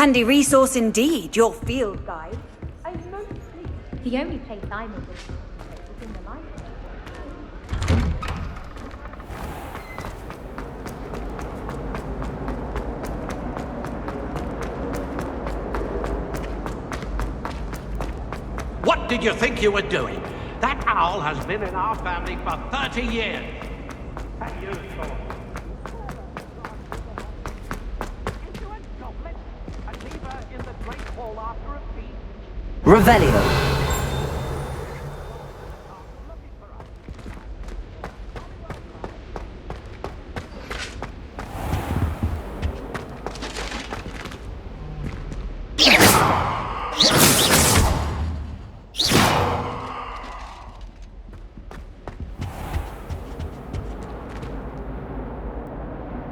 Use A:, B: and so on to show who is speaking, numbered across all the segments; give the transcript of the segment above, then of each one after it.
A: Handy resource indeed, your field guide.
B: The only place I'm able to was in the library.
C: What did you think you were doing? That owl has been in our family for 30 years. And you thought. Into a goblet and leave her in the Great Hall after a feast.
D: Revelio.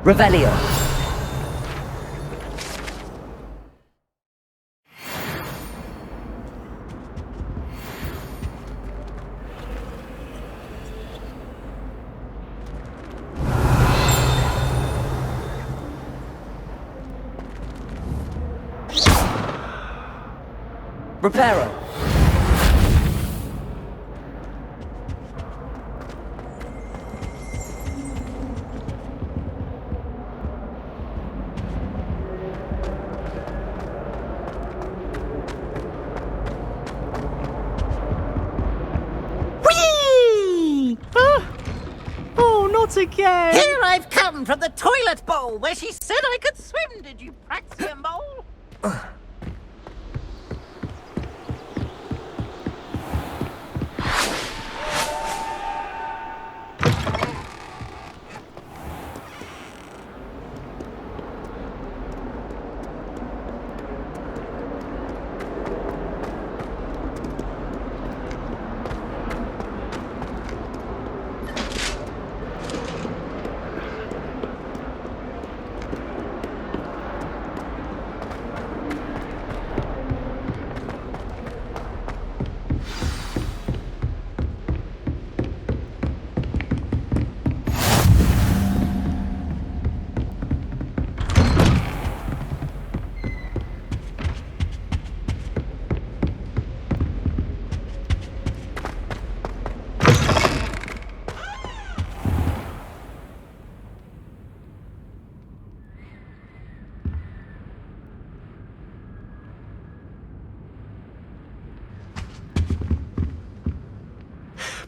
D: Revelio. Reparo.
E: Again.
F: Here I've come from the toilet bowl where she said I could swim, did you, Praxia Mole?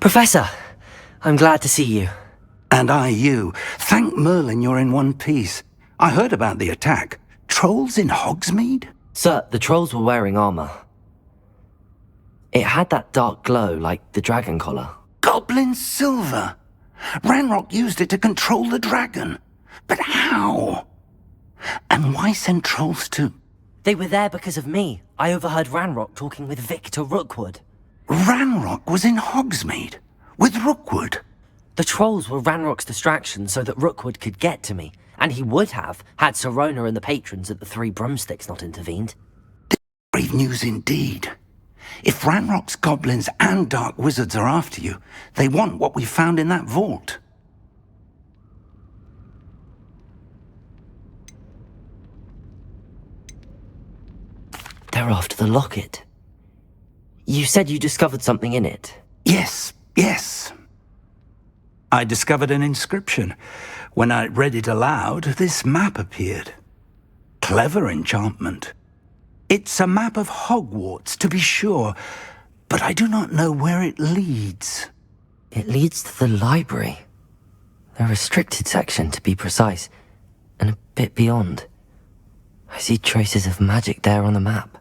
D: Professor, I'm glad to see you.
G: And I you. Thank Merlin you're in one piece. I heard about the attack. Trolls in Hogsmeade?
D: Sir, the trolls were wearing armor. It had that dark glow like the dragon collar.
G: Goblin silver! Ranrock used it to control the dragon. But how? And why send trolls to...
D: They were there because of me. I overheard Ranrock talking with Victor Rookwood.
G: Ranrock was in Hogsmeade? With Rookwood?
D: The trolls were Ranrock's distraction so that Rookwood could get to me. And he would have, had Sirona and the patrons at the Three Broomsticks not intervened.
G: Brave news indeed. If Ranrock's goblins and dark wizards are after you, they want what we found in that vault.
D: They're after the locket. You said you discovered something in it.
G: Yes. I discovered an inscription. When I read it aloud, this map appeared. Clever enchantment. It's a map of Hogwarts, to be sure, but I do not know where it leads.
D: It leads to the library. A restricted section, to be precise, and a bit beyond. I see traces of magic there on the map.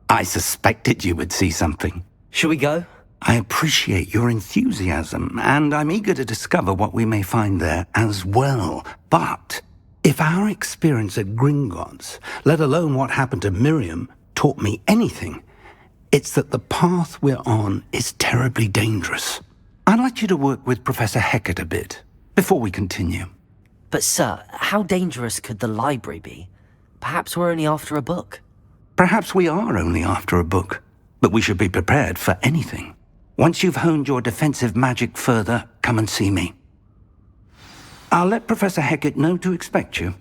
G: I suspected you would see something.
D: Shall we go?
G: I appreciate your enthusiasm, and I'm eager to discover what we may find there as well. But if our experience at Gringotts, let alone what happened to Miriam, taught me anything, it's that the path we're on is terribly dangerous. I'd like you to work with Professor Hecat a bit, before we continue.
D: But sir, how dangerous could the library be? Perhaps we're only after a book.
G: Perhaps we are only after a book, but we should be prepared for anything. Once you've honed your defensive magic further, come and see me. I'll let Professor Hecat know to expect you.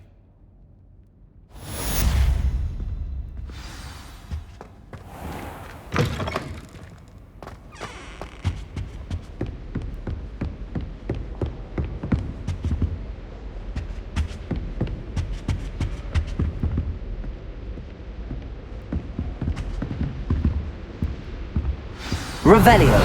D: Revelio.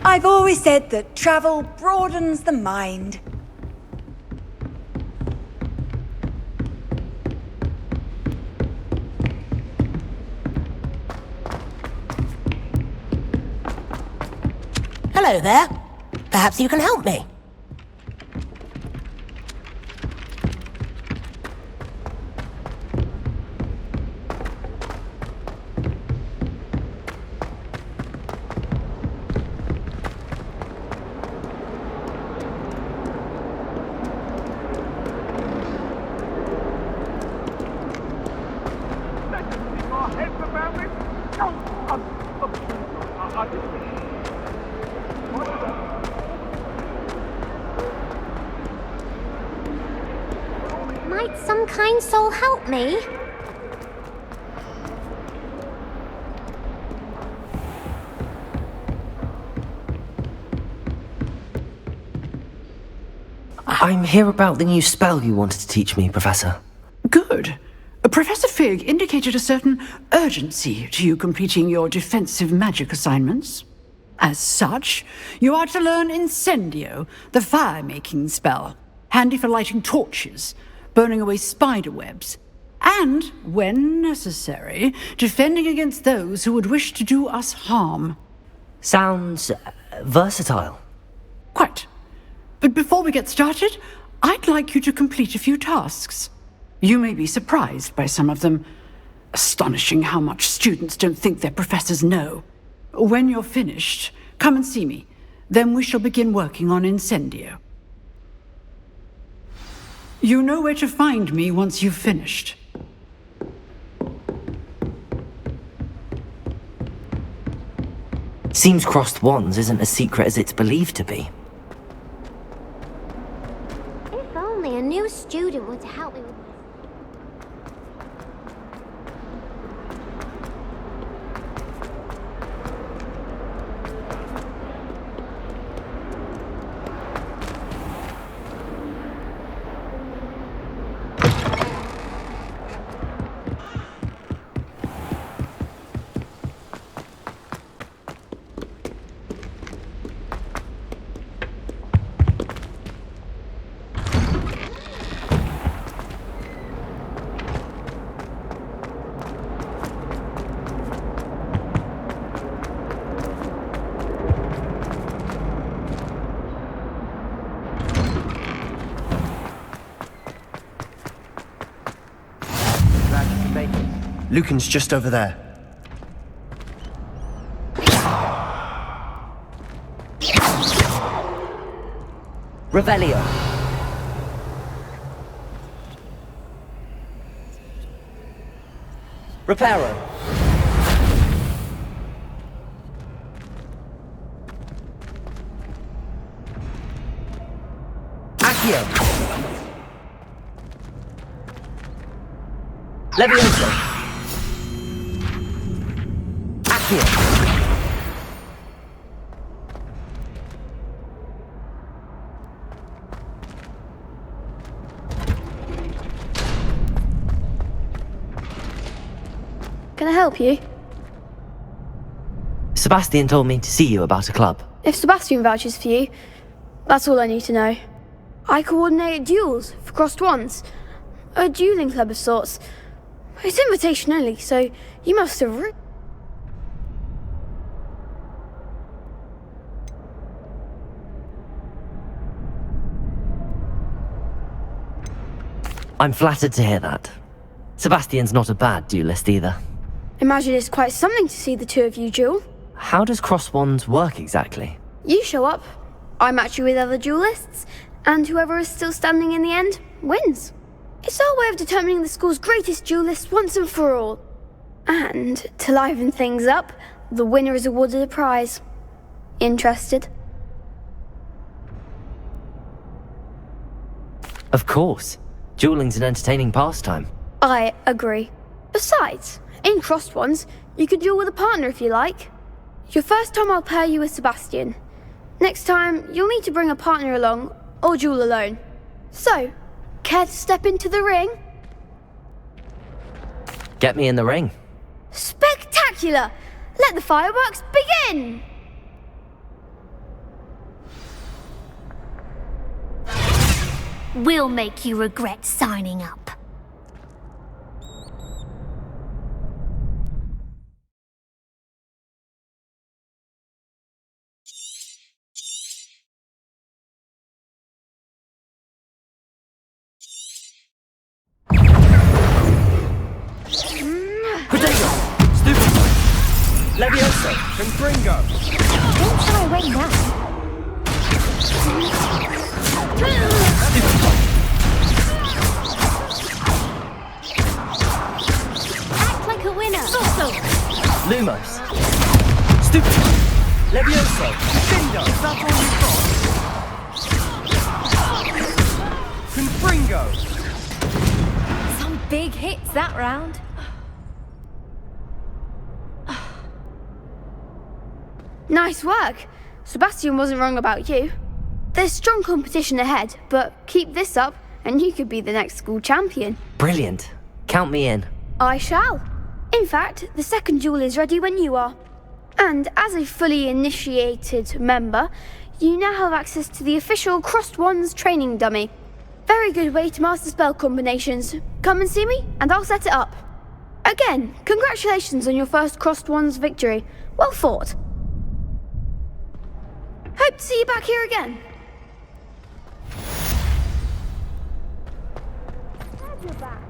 A: I've always said that travel broadens the mind.
H: Hello there. Perhaps you can help me.
B: Might some kind soul help me?
D: I'm here about the new spell you wanted to teach me, Professor.
E: Good. Professor Fig indicated a certain urgency to you completing your defensive magic assignments. As such, you are to learn Incendio, the fire-making spell, handy for lighting torches, burning away spider webs, and, when necessary, defending against those who would wish to do us harm.
D: Sounds versatile.
E: Quite. But before we get started, I'd like you to complete a few tasks. You may be surprised by some of them. Astonishing how much students don't think their professors know. When you're finished, come and see me. Then we shall begin working on Incendio. You know where to find me once you've finished.
D: Seems crossed wands isn't as secret as it's believed to be.
B: If only a new student were to help me with this.
I: Lucan's just over there.
D: Revelio. Reparo. Accio. Levioso.
J: Can I help you?
D: Sebastian told me to see you about a club.
J: If Sebastian vouches for you, that's all I need to know. I coordinate duels for crossed wands. A dueling club of sorts. It's invitation only, so you must have
D: I'm flattered to hear that. Sebastian's not a bad duelist either.
J: Imagine it's quite something to see the two of you duel.
D: How does cross wands work exactly?
J: You show up, I match you with other duelists, and whoever is still standing in the end wins. It's our way of determining the school's greatest duelist once and for all. And, to liven things up, the winner is awarded a prize. Interested?
D: Of course. Dueling's an entertaining pastime.
J: I agree. Besides, in crossed ones, you can duel with a partner if you like. Your first time I'll pair you with Sebastian. Next time, you'll need to bring a partner along, or duel alone. So, care to step into the ring?
D: Get me in the ring.
J: Spectacular! Let the fireworks begin!
B: We'll make you regret signing up.
I: Levioso, Confringo.
B: Don't shy away now. Act like a winner.
D: Lumos.
I: Stupid. Levioso, Cinder, that's all you've got. Confringo.
B: Some big hits that round.
J: Nice work. Sebastian wasn't wrong about you. There's strong competition ahead, but keep this up and you could be the next school champion.
D: Brilliant. Count me in.
J: I shall. In fact, the second duel is ready when you are. And as a fully initiated member, you now have access to the official Crossed Wands training dummy. Very good way to master spell combinations. Come and see me and I'll set it up. Again, congratulations on your first Crossed Wands victory. Well fought. Hope to see you back here again. Glad you're back.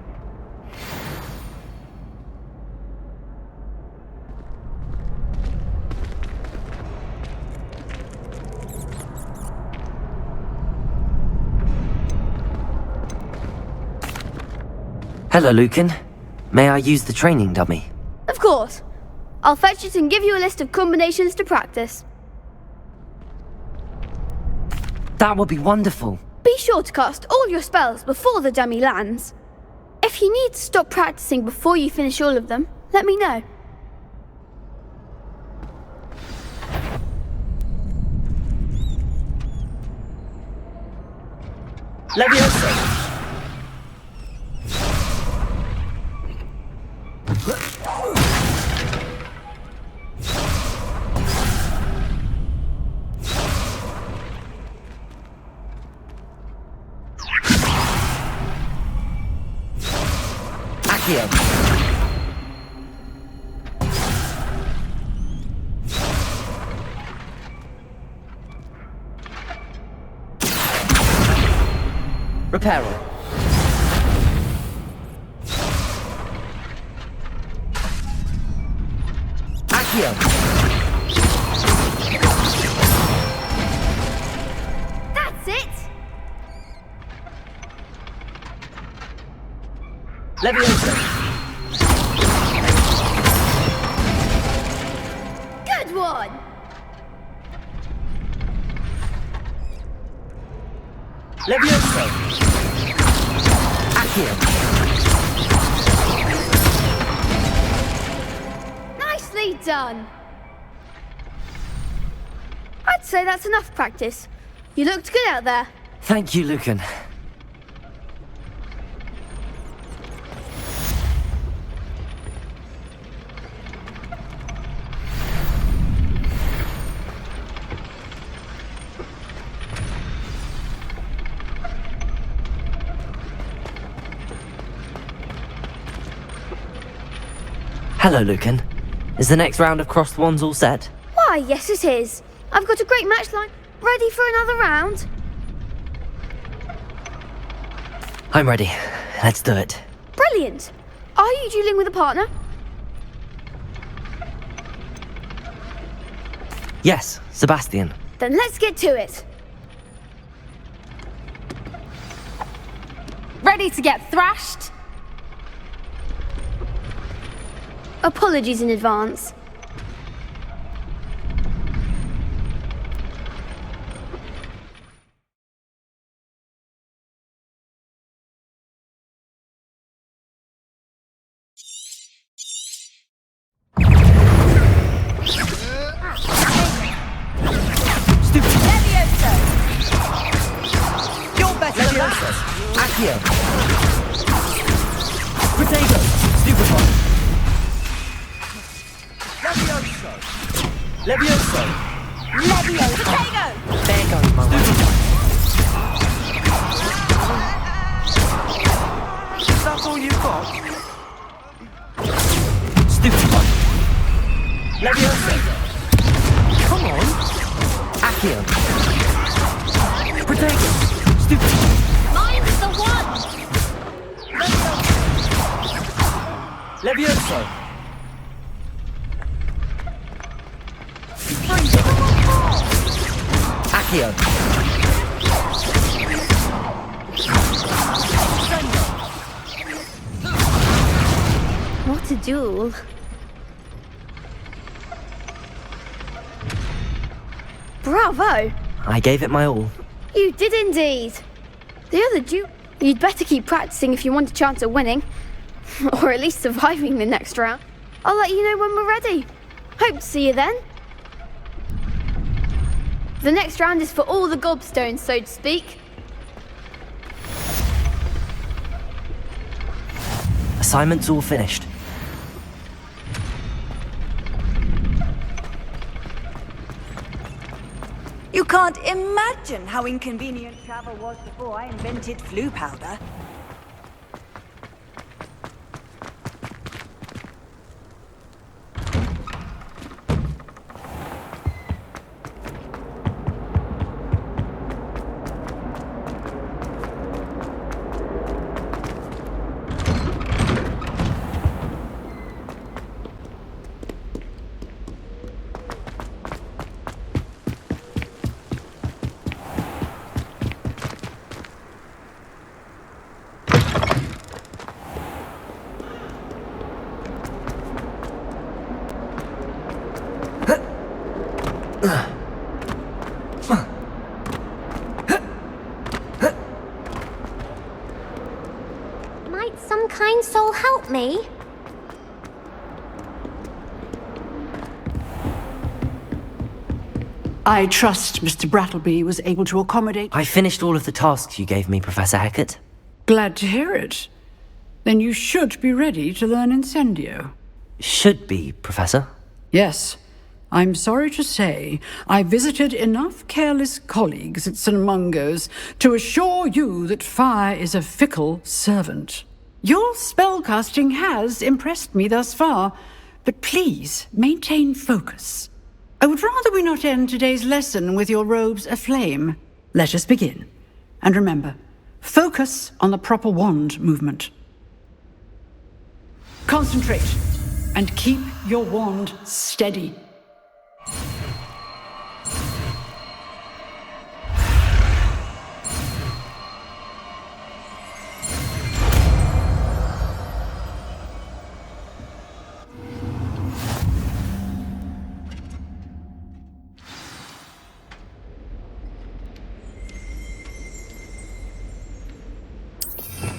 D: Hello, Lucan. May I use the training dummy?
J: Of course. I'll fetch it and give you a list of combinations to practice.
D: That would be wonderful.
J: Be sure to cast all your spells before the dummy lands. If you need to stop practicing before you finish all of them, let me know.
I: Levioso.
D: Accio. Reparo. Accio.
J: That's it!
D: Levioso.
J: Good one!
I: Levioso.
D: Accio.
J: Nicely done! I'd say that's enough practice. You looked good out there.
D: Thank you, Lucan. Hello, Lucan. Is the next round of Crossed Wands all set?
J: Why, yes it is. I've got a great match line. Ready for another round?
D: I'm ready. Let's do it.
J: Brilliant. Are you dueling with a partner?
D: Yes, Sebastian.
J: Then let's get to it.
B: Ready to get thrashed?
J: Apologies in advance.
I: Stupid. Accio. Potato. Stupid one. Levioso. Levioso.
F: Potato!
D: There goes my way.
I: Is that all you've got? Stupid one. Levioso. Come on.
D: Accio.
I: Potato. Stupid one.
B: Mine's the one!
I: Levioso.
D: Accio.
J: What a duel. Bravo!
D: I gave it my all.
J: You did indeed. The other you'd better keep practicing if you want a chance at winning. Or at least surviving the next round. I'll let you know when we're ready. Hope to see you then. The next round is for all the gobstones, so to speak.
D: Assignment's all finished.
A: You can't imagine how inconvenient travel was before I invented flu powder.
B: Might some kind soul help me?
E: I trust Mr. Brattleby was able to accommodate.
D: I finished all of the tasks you gave me, Professor Hackett.
E: Glad to hear it. Then you should be ready to learn Incendio.
D: Should be, Professor.
E: Yes. I'm sorry to say, I visited enough careless colleagues at St. Mungo's to assure you that fire is a fickle servant. Your spellcasting has impressed me thus far, but please maintain focus. I would rather we not end today's lesson with your robes aflame. Let us begin. And remember, focus on the proper wand movement. Concentrate, and keep your wand steady.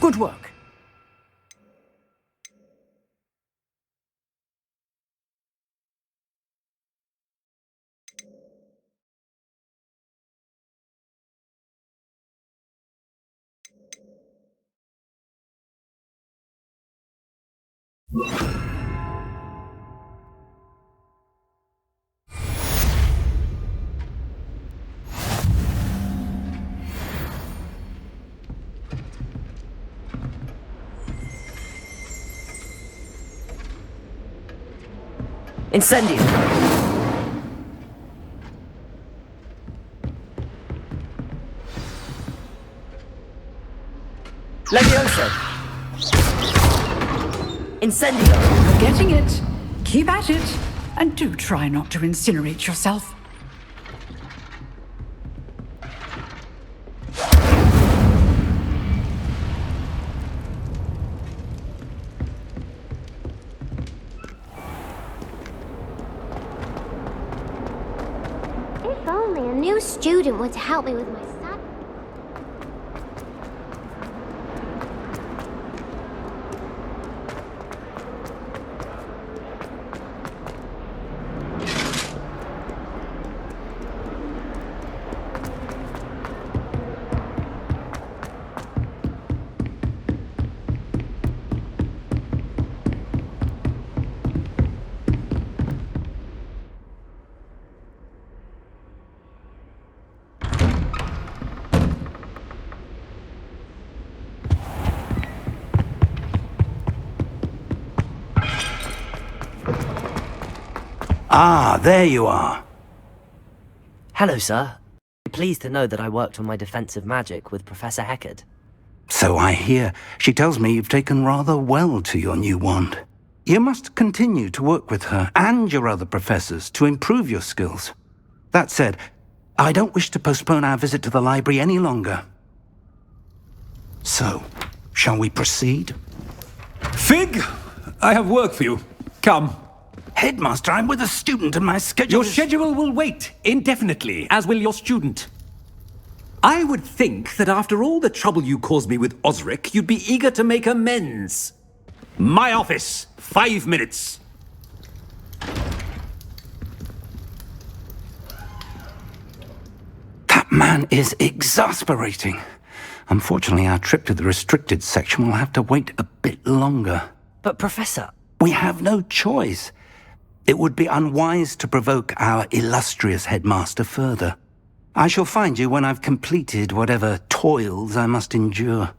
E: Good work.
D: Incendio!
I: Levioso.
D: Incendio!
E: You're getting it. Keep at it. And do try not to incinerate yourself.
B: If only a new student were to help me with my study.
G: Ah, there you are.
D: Hello, sir. Pleased to know that I worked on my defensive magic with Professor Heckard.
G: So I hear. She tells me you've taken rather well to your new wand. You must continue to work with her and your other professors to improve your skills. That said, I don't wish to postpone our visit to the library any longer. So, shall we proceed?
K: Fig, I have work for you. Come.
G: Headmaster, I'm with a student and my schedule
K: Your schedule will wait indefinitely, as will your student. I would think that after all the trouble you caused me with Osric, you'd be eager to make amends. My office, 5 minutes.
G: That man is exasperating. Unfortunately, our trip to the restricted section will have to wait a bit longer.
D: But, Professor...
G: We have no choice. It would be unwise to provoke our illustrious headmaster further. I shall find you when I've completed whatever toils I must endure.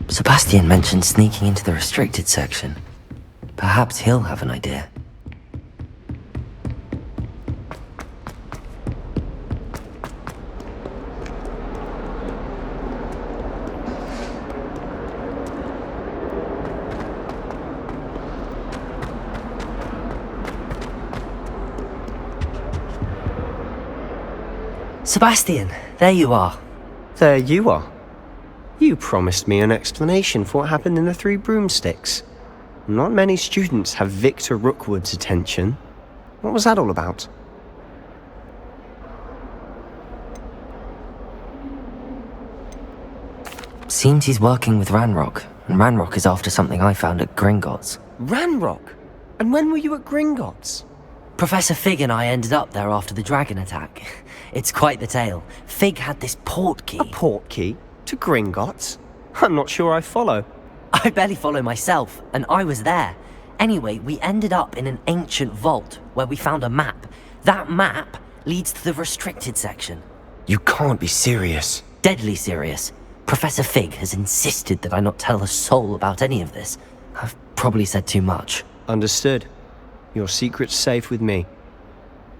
D: Sebastian mentioned sneaking into the restricted section. Perhaps he'll have an idea. Sebastian, there you are.
I: There you are. You promised me an explanation for what happened in the Three Broomsticks. Not many students have Victor Rookwood's attention. What was that all about?
D: Seems he's working with Ranrock, and Ranrock is after something I found at Gringotts.
I: Ranrock? And when were you at Gringotts?
D: Professor Fig and I ended up there after the dragon attack. It's quite the tale. Fig had this port key.
I: A port key? To Gringotts? I'm not sure I follow.
D: I barely follow myself, and I was there. Anyway, we ended up in an ancient vault where we found a map. That map leads to the restricted section.
I: You can't be serious.
D: Deadly serious. Professor Fig has insisted that I not tell a soul about any of this. I've probably said too much.
I: Understood. Your secret's safe with me.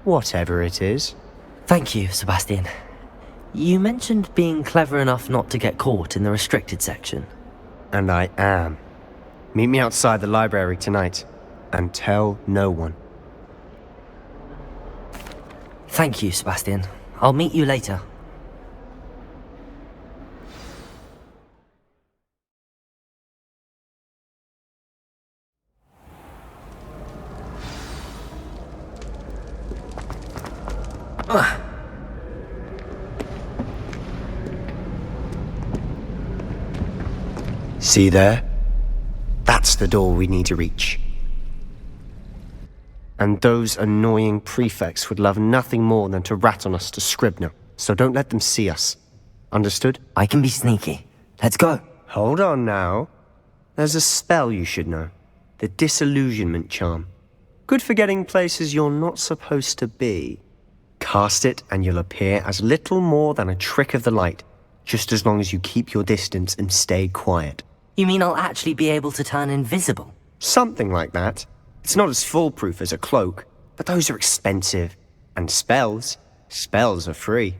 I: Whatever it is.
D: Thank you, Sebastian. You mentioned being clever enough not to get caught in the restricted section.
I: And I am. Meet me outside the library tonight, and tell no one.
D: Thank you, Sebastian. I'll meet you later.
I: See there? That's the door we need to reach. And those annoying prefects would love nothing more than to rat on us to Scribner, so don't let them see us. Understood?
D: I can be sneaky. Let's go.
I: Hold on now. There's a spell you should know. The Disillusionment Charm. Good for getting places you're not supposed to be. Cast it and you'll appear as little more than a trick of the light, just as long as you keep your distance and stay quiet.
D: You mean I'll actually be able to turn invisible?
I: Something like that. It's not as foolproof as a cloak, but those are expensive. And spells are free.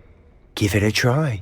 I: Give it a try.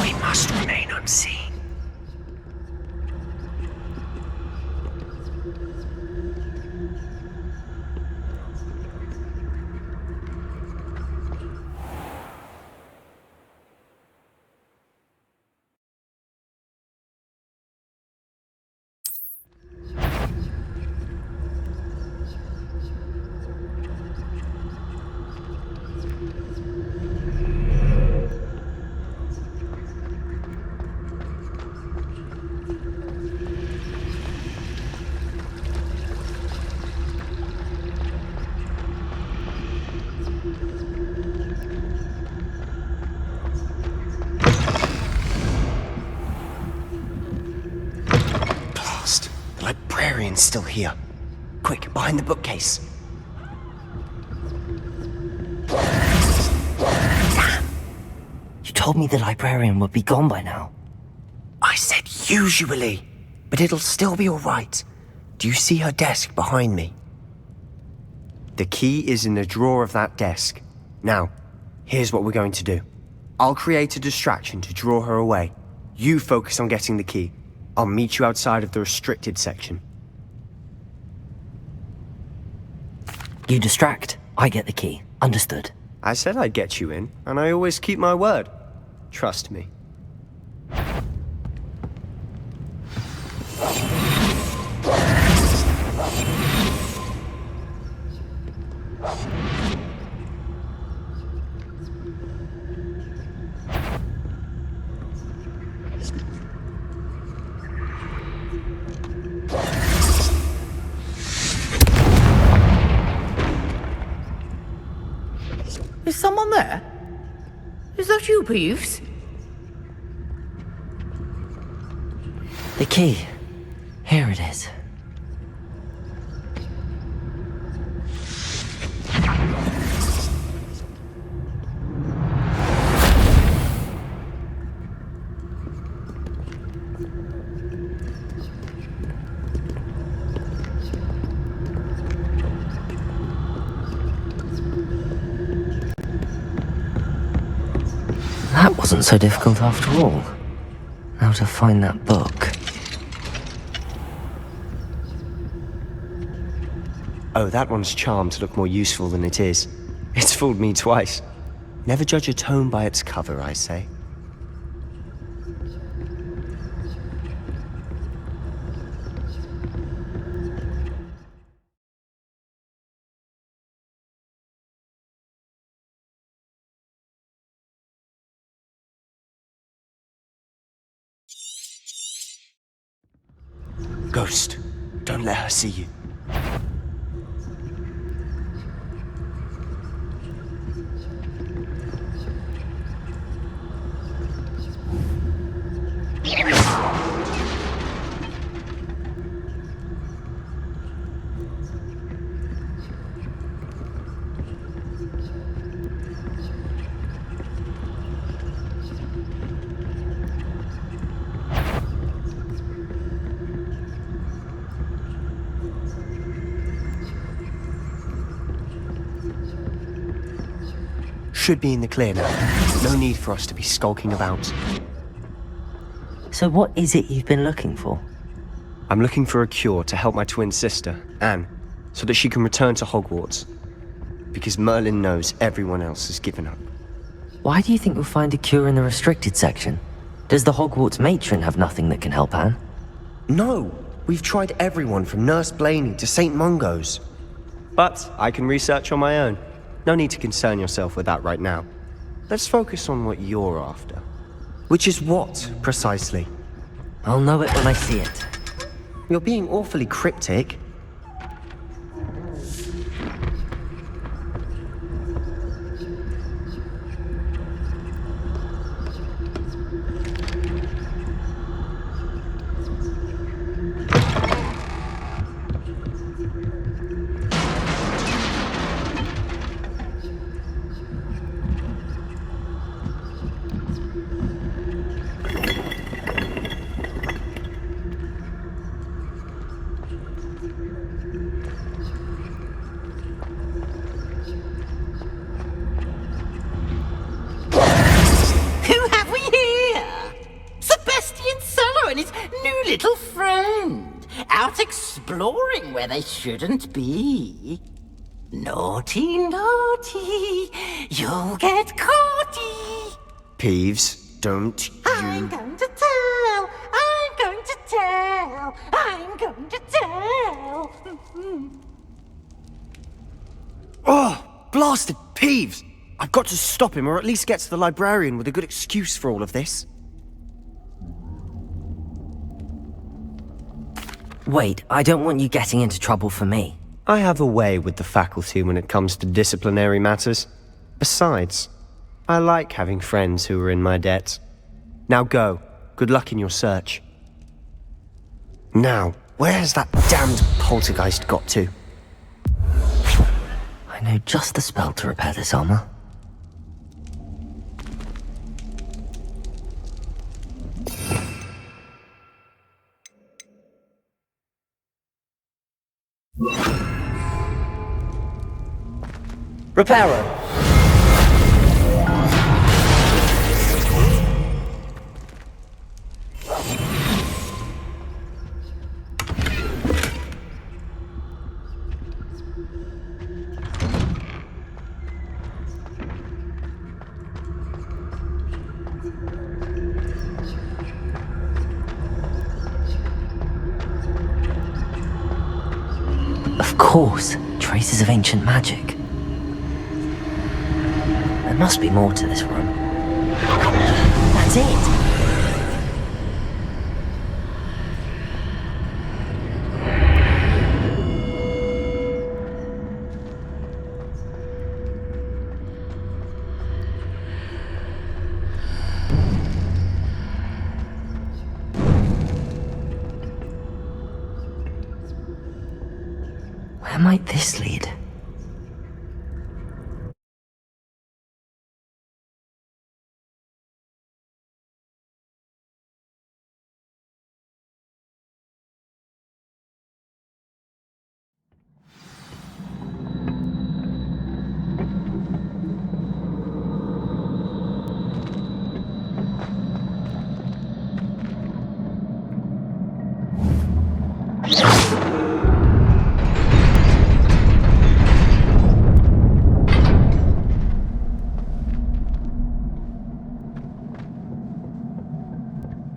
D: We must remain unseen.
I: Someone's still here. Quick, behind the bookcase.
D: Damn! You told me the librarian would be gone by now.
I: I said usually, but it'll still be alright. Do you see her desk behind me? The key is in the drawer of that desk. Now, here's what we're going to do. I'll create a distraction to draw her away. You focus on getting the key. I'll meet you outside of the restricted section.
D: You distract, I get the key. Understood.
I: I said I'd get you in, and I always keep my word. Trust me.
F: Is someone there? Is that you, Peeves?
D: The key. Here it is. That wasn't so difficult after all. Now to find that book.
I: Oh, that one's charmed to look more useful than it is. It's fooled me twice. Never judge a tome by its cover, I say. Ghost, don't let her see you. Should be in the clear now. No need for us to be skulking about.
D: So what is it you've been looking for?
I: I'm looking for a cure to help my twin sister, Anne, so that she can return to Hogwarts. Because Merlin knows everyone else has given up.
D: Why do you think we'll find a cure in the restricted section? Does the Hogwarts matron have nothing that can help Anne?
I: No! We've tried everyone from Nurse Blaney to St. Mungo's. But I can research on my own. No need to concern yourself with that right now. Let's focus on what you're after. Which is what, precisely?
D: I'll know it when I see it.
I: You're being awfully cryptic.
F: Little friend, out exploring where they shouldn't be. Naughty, naughty, you'll get caughty.
I: Peeves, don't you...
F: I'm going to tell, I'm going to tell, I'm going to tell.
I: Oh, blasted Peeves! I've got to stop him, or at least get to the librarian with a good excuse for all of this.
D: Wait, I don't want you getting into trouble for me.
I: I have a way with the faculty when it comes to disciplinary matters. Besides, I like having friends who are in my debt. Now go. Good luck in your search. Now, Where has that damned poltergeist got to?
D: I know just the spell to repair this armor.
H: Reparo.
D: Of course, traces of ancient magic. There must be more to this room.
H: That's it.
D: Where might this lead?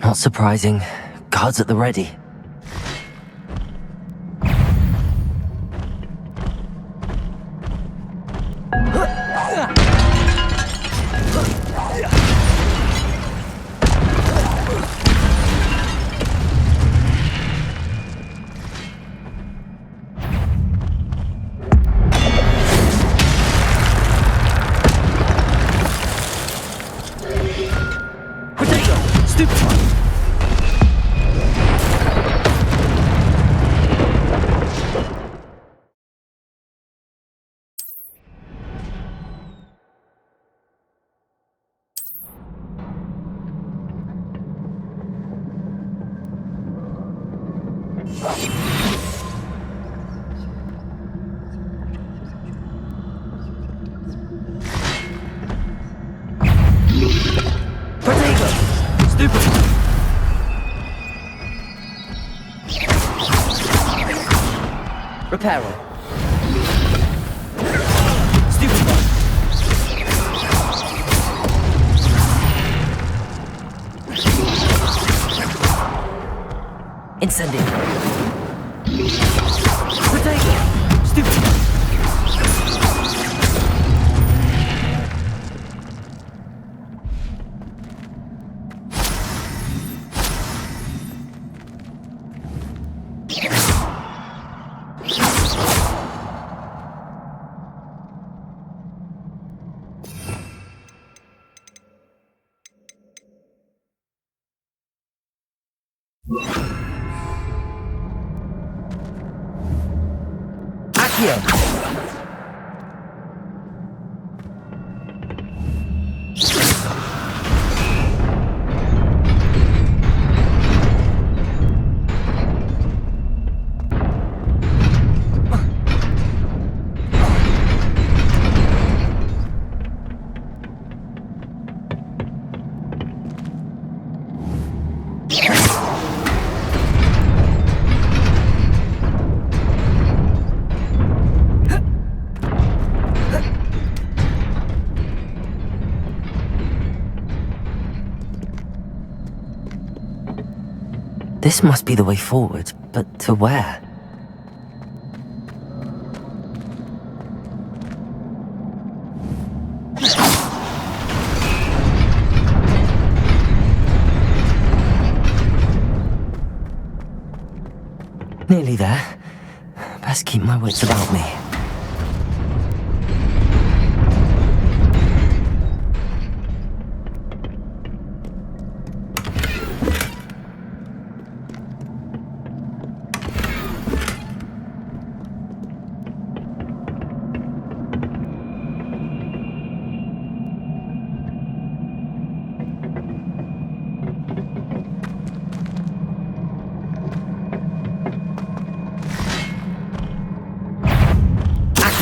D: Not surprising. Guards at the ready.
H: Reparo.
D: Stupid one. Incendio. Potato. Stupid. Accio. This must be the way forward, but to where? Nearly there. Best keep my wits about me.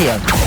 D: Accio!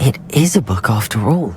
D: It is a book after all.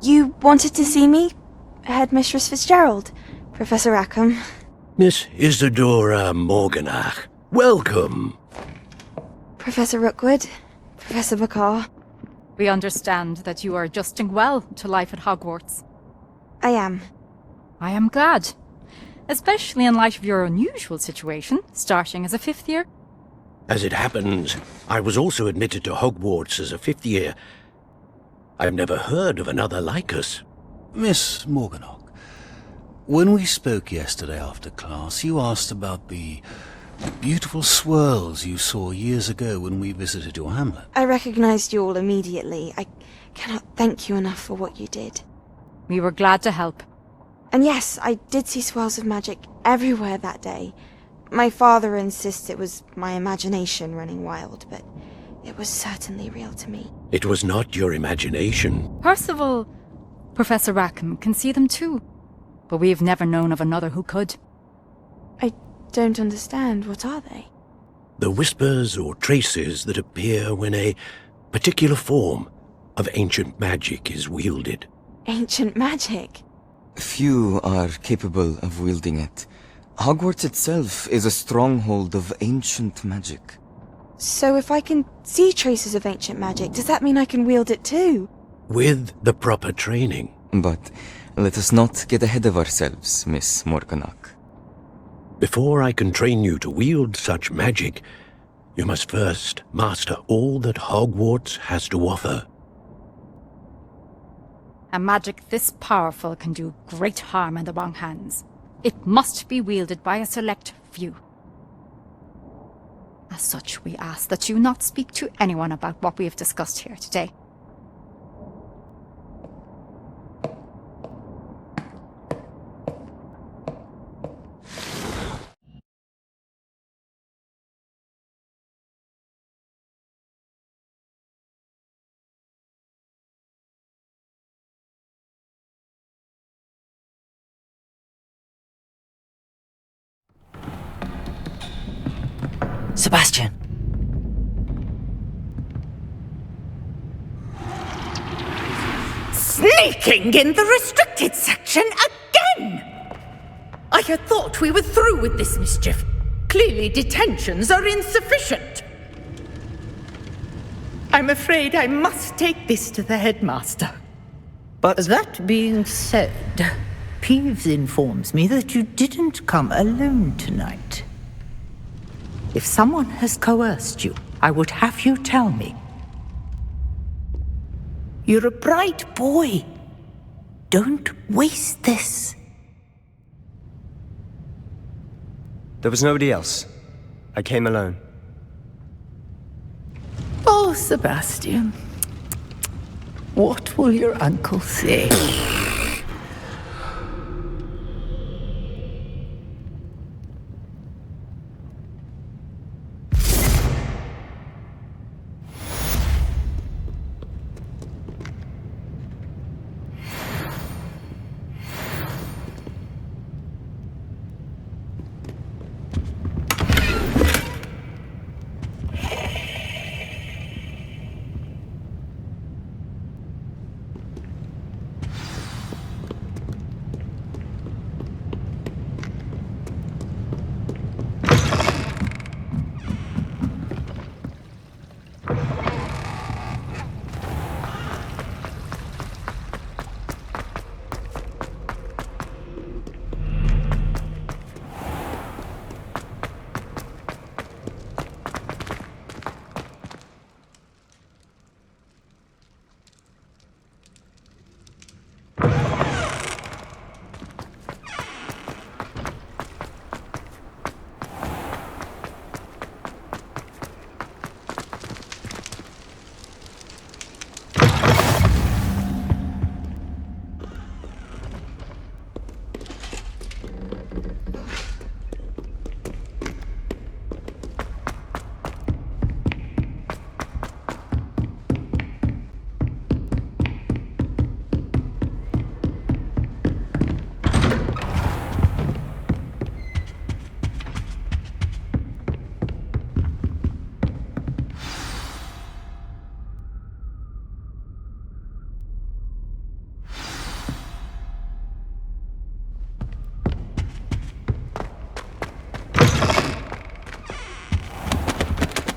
A: You wanted to see me? Headmistress Fitzgerald? Professor Rackham?
C: Miss Isadora Morganach, welcome.
A: Professor Rookwood? Professor Bakar?
L: We understand that you are adjusting well to life at Hogwarts.
A: I am.
L: I am glad. Especially in light of your unusual situation, starting as a fifth year.
C: As it happens, I was also admitted to Hogwarts as a fifth year. I've never heard of another like us.
M: Miss Morganach, when we spoke yesterday after class, you asked about the beautiful swirls you saw years ago when we visited your hamlet.
A: I recognized you all immediately. I cannot thank you enough for what you did.
L: We were glad to help.
A: And yes, I did see swirls of magic everywhere that day. My father insists it was my imagination running wild, but it was certainly real to me.
C: It was not your imagination.
L: Percival, Professor Rackham can see them too. But we've never known of another who could.
A: I don't understand. What are they?
C: The whispers or traces that appear when a particular form, of ancient magic is wielded.
A: Ancient magic?
N: Few are capable of wielding it. Hogwarts itself is a stronghold of ancient magic.
A: So if I can see traces of ancient magic, does that mean I can wield it too?
C: With the proper training.
N: But let us not get ahead of ourselves, Miss Morganach.
C: Before I can train you to wield such magic, you must first master all that Hogwarts has to offer.
L: A magic this powerful can do great harm in the wrong hands. It must be wielded by a select few. As such, we ask that you not speak to anyone about what we have discussed here today.
D: Sebastian!
F: Sneaking in the restricted section again! I had thought we were through with this mischief. Clearly detentions are insufficient. I'm afraid I must take this to the headmaster.
I: But
O: that being said, Peeves informs me that you didn't come alone tonight. If someone has coerced you, I would have you tell me. You're a bright boy. Don't waste this.
I: there was nobody else. I came alone.
O: Oh, Sebastian. What will your uncle say?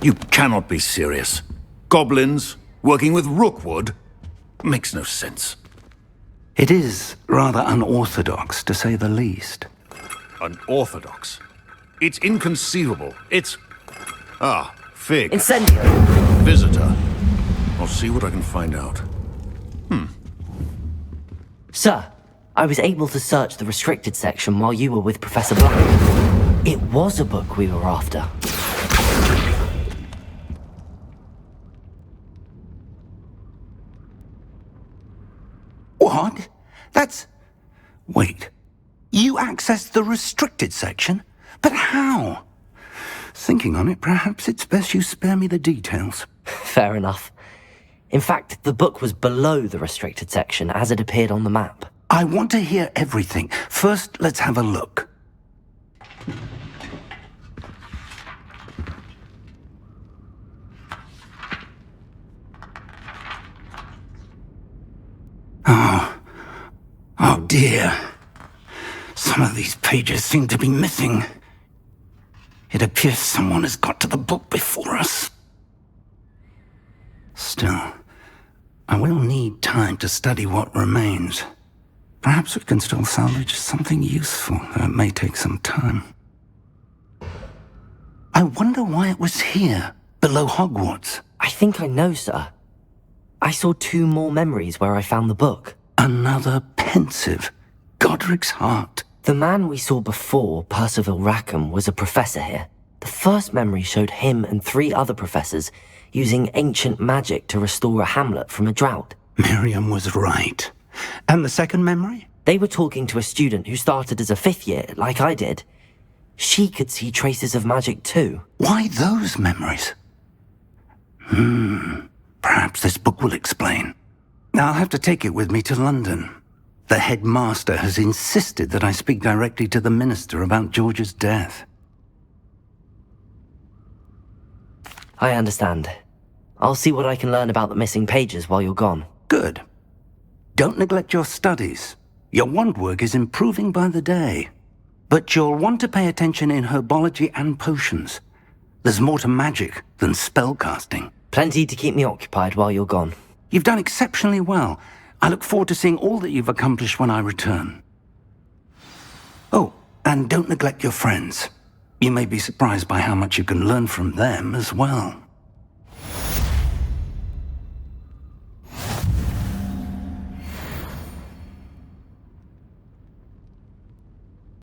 M: You cannot be serious. Goblins working with Rookwood? Makes no sense.
G: It is rather unorthodox, to say the least.
M: Unorthodox? It's inconceivable. It's... Ah, Fig.
H: Incendio!
M: Visitor. I'll see what I can find out.
D: Sir, I was able to search the restricted section while you were with Professor Black. It was a book we were after.
G: What? That's... Wait. You accessed the restricted section? But how? Thinking on it, perhaps it's best you spare me the details.
D: Fair enough. In fact, the book was below the restricted section as it appeared on the map.
G: I want to hear everything. First, let's have a look. dear. Some of these pages seem to be missing. It appears someone has got to the book before us. Still, I will need time to study what remains. Perhaps we can still salvage something useful, though it may take some time. I wonder why it was here, below Hogwarts.
D: I think I know, sir. I saw 2 more memories where I found the book.
G: Another pensive. Godric's heart.
D: The man we saw before, Percival Rackham, was a professor here. The first memory showed him and 3 other professors using ancient magic to restore a hamlet from a drought.
G: Miriam was right. And the second memory?
D: They were talking to a student who started as a 5th year, like I did. She could see traces of magic too.
G: Why those memories? Perhaps this book will explain. I'll have to take it with me to London. The headmaster has insisted that I speak directly to the minister about George's death.
D: I understand. I'll see what I can learn about the missing pages while you're gone.
G: Good. Don't neglect your studies. Your wand work is improving by the day. But you'll want to pay attention in herbology and potions. There's more to magic than spellcasting.
D: Plenty to keep me occupied while you're gone.
G: You've done exceptionally well. I look forward to seeing all that you've accomplished when I return. Oh, and don't neglect your friends. You may be surprised by how much you can learn from them as well.